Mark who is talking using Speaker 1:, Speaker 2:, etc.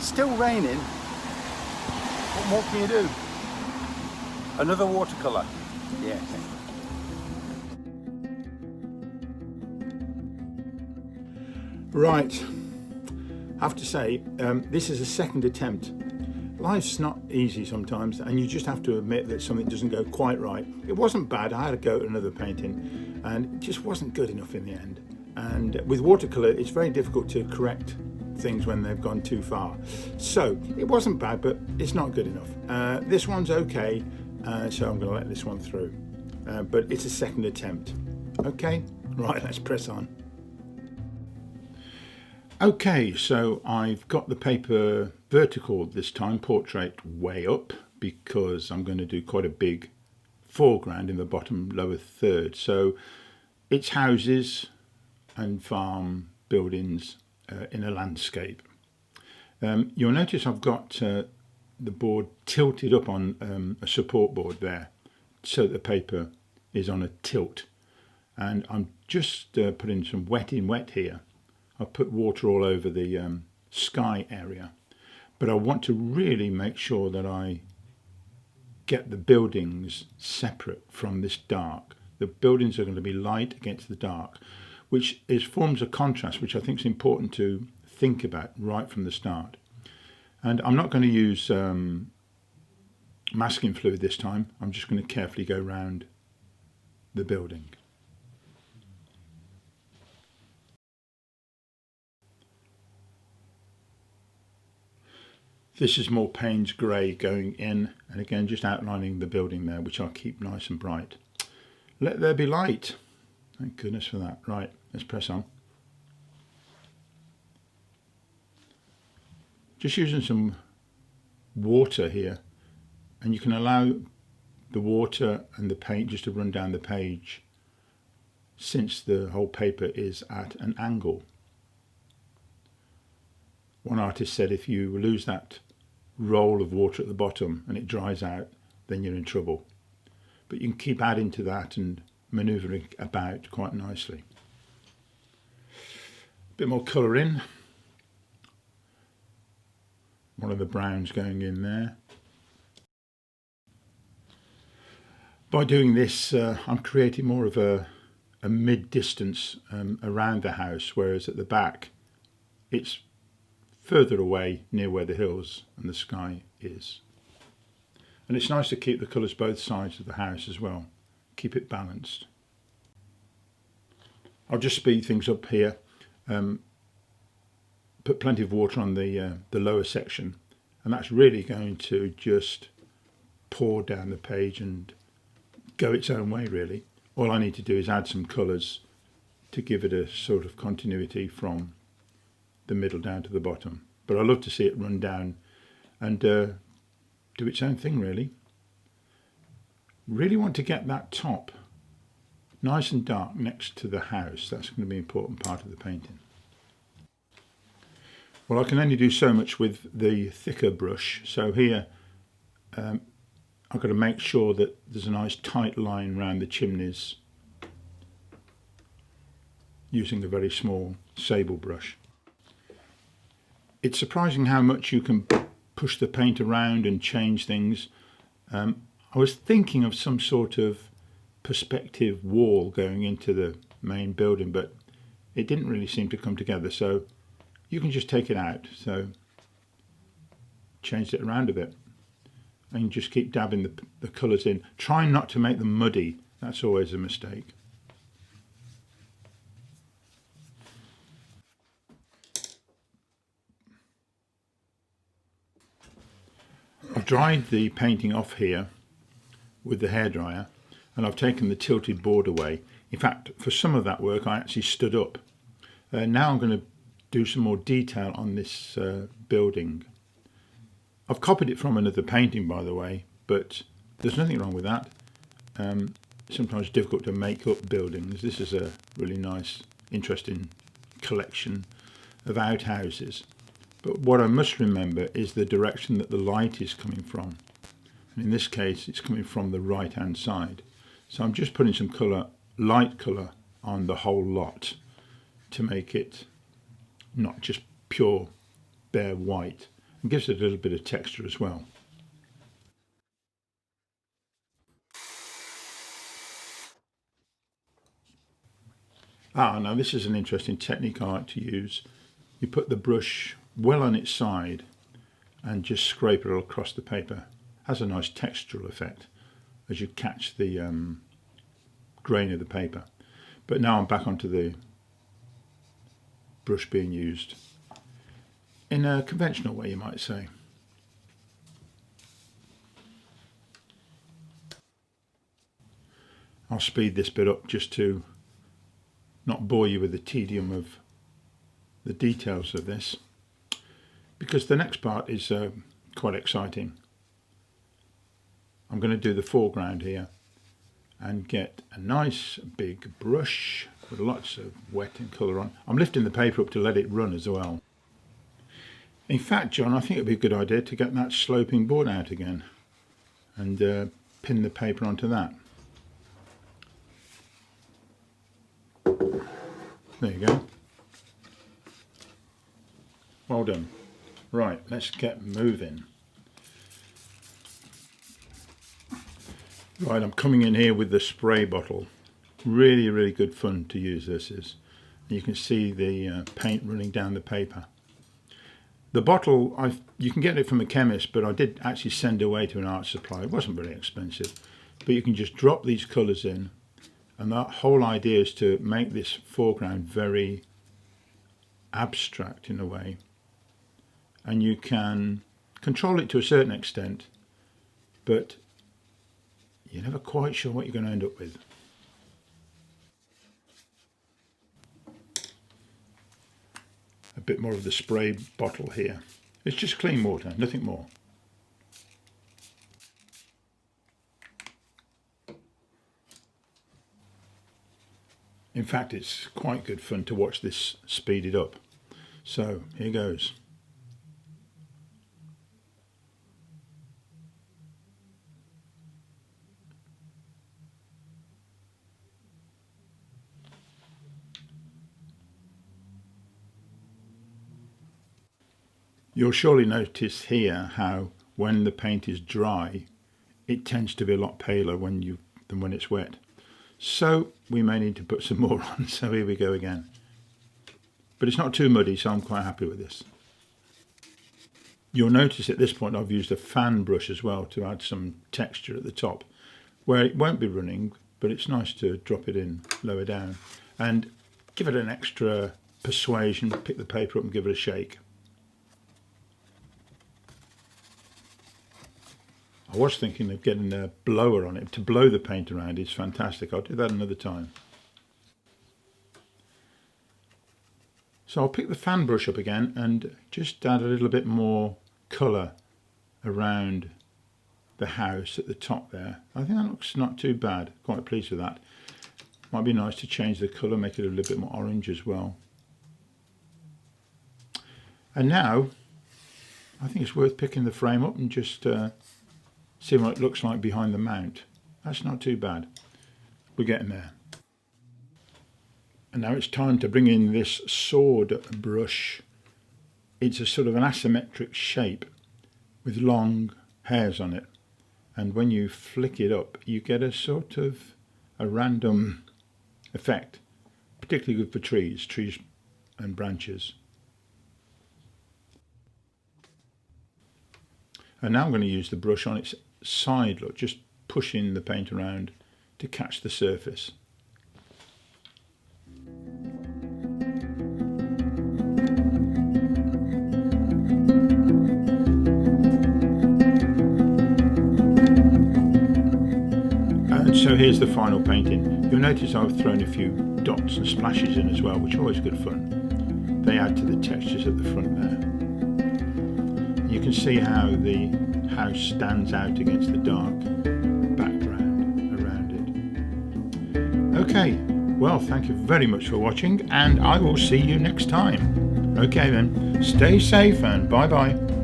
Speaker 1: still raining. What can you do? Another watercolour. Yes. Right. I have to say, this is a second attempt. Life's not easy sometimes, and you just have to admit that something doesn't go quite right. It wasn't bad. I had a go at another painting, and it just wasn't good enough in the end. And with watercolour, it's very difficult to correct things when they've gone too far. So it wasn't bad, but it's not good enough. This one's okay, so I'm going to let this one through. But it's a second attempt. Okay, right, let's press on. Okay, so I've got the paper vertical this time, portrait way up, because I'm going to do quite a big foreground in the bottom lower third. So it's houses and farm buildings in a landscape. You'll notice I've got the board tilted up on a support board there, so the paper is on a tilt. And I'm just putting some wet in wet here. I've put water all over the sky area, but I want to really make sure that I get the buildings separate from this dark. The buildings are going to be light against the dark, which forms a contrast, which I think is important to think about right from the start. And I'm not going to use masking fluid this time. I'm just going to carefully go round the building. This is more Payne's grey going in, and again just outlining the building there, which I'll keep nice and bright. Let there be light. Thank goodness for that. Right, let's press on. Just using some water here, and you can allow the water and the paint just to run down the page, since the whole paper is at an angle. One artist said if you lose that roll of water at the bottom and it dries out, then you're in trouble. But you can keep adding to that and manoeuvring about quite nicely. A bit more colour in. One of the browns going in there. By doing this, I'm creating more of a mid-distance around the house, whereas at the back it's further away near where the hills and the sky is. And it's nice to keep the colours both sides of the house as well, keep it balanced. I'll just speed things up here, put plenty of water on the lower section, and that's really going to just pour down the page and go its own way really. All I need to do is add some colours to give it a sort of continuity from the middle down to the bottom. But I love to see it run down and do its own thing really. Really want to get that top nice and dark next to the house. That's going to be an important part of the painting. Well, I can only do so much with the thicker brush, so here I've got to make sure that there's a nice tight line around the chimneys using a very small sable brush. It's surprising how much you can push the paint around and change things. I was thinking of some sort of perspective wall going into the main building, but it didn't really seem to come together, so you can just take it out. So changed it around a bit and just keep dabbing the colours in. Try not to make them muddy, that's always a mistake. I've dried the painting off here with the hairdryer, and I've taken the tilted board away. In fact, for some of that work I actually stood up. Now I'm going to do some more detail on this building. I've copied it from another painting, by the way, but there's nothing wrong with that. Sometimes difficult to make up buildings. This is a really nice, interesting collection of outhouses. But what I must remember is the direction that the light is coming from. And in this case, it's coming from the right-hand side. So I'm just putting some colour, light colour, on the whole lot to make it not just pure bare white. and gives it a little bit of texture as well. Now this is an interesting technique I like to use. You put the brush well on its side and just scrape it all across the paper. Has a nice textural effect as you catch the grain of the paper. But now I'm back onto the brush being used in a conventional way, you might say. I'll speed this bit up just to not bore you with the tedium of the details of this, because the next part is quite exciting. I'm going to do the foreground here and get a nice big brush with lots of wet and colour on. I'm lifting the paper up to let it run as well. In fact, John, I think it would be a good idea to get that sloping board out again and pin the paper onto that. There you go. Well done. Right, let's get moving. Right, I'm coming in here with the spray bottle. Really, really good fun to use this is. You can see the paint running down the paper. The bottle, you can get it from a chemist, but I did actually send away to an art supply. It wasn't very expensive, but you can just drop these colours in. And that whole idea is to make this foreground very abstract in a way. And you can control it to a certain extent, but you're never quite sure what you're going to end up with. A bit more of the spray bottle here. It's just clean water, nothing more. In fact, it's quite good fun to watch this speeded up. So, here goes. You'll surely notice here how when the paint is dry, it tends to be a lot paler than when it's wet. So we may need to put some more on, so here we go again. But it's not too muddy, so I'm quite happy with this. You'll notice at this point I've used a fan brush as well to add some texture at the top, where it won't be running, but it's nice to drop it in lower down and give it an extra persuasion, pick the paper up and give it a shake. I was thinking of getting a blower on it to blow the paint around. It's fantastic. I'll do that another time. So I'll pick the fan brush up again and just add a little bit more colour around the house at the top there. I think that looks not too bad. Quite pleased with that. Might be nice to change the colour, make it a little bit more orange as well. And now I think it's worth picking the frame up and just see what it looks like behind the mount. That's not too bad. We're getting there. And now it's time to bring in this sword brush. It's a sort of an asymmetric shape with long hairs on it. And when you flick it up, you get a sort of a random effect, particularly good for trees and branches. And now I'm going to use the brush on its side, look, just pushing the paint around to catch the surface. And so here's the final painting. You'll notice I've thrown a few dots and splashes in as well, which are always good fun. They add to the textures at the front there. You can see how the house stands out against the dark background around it. Okay, well, thank you very much for watching, and I will see you next time. Okay then, stay safe and bye-bye.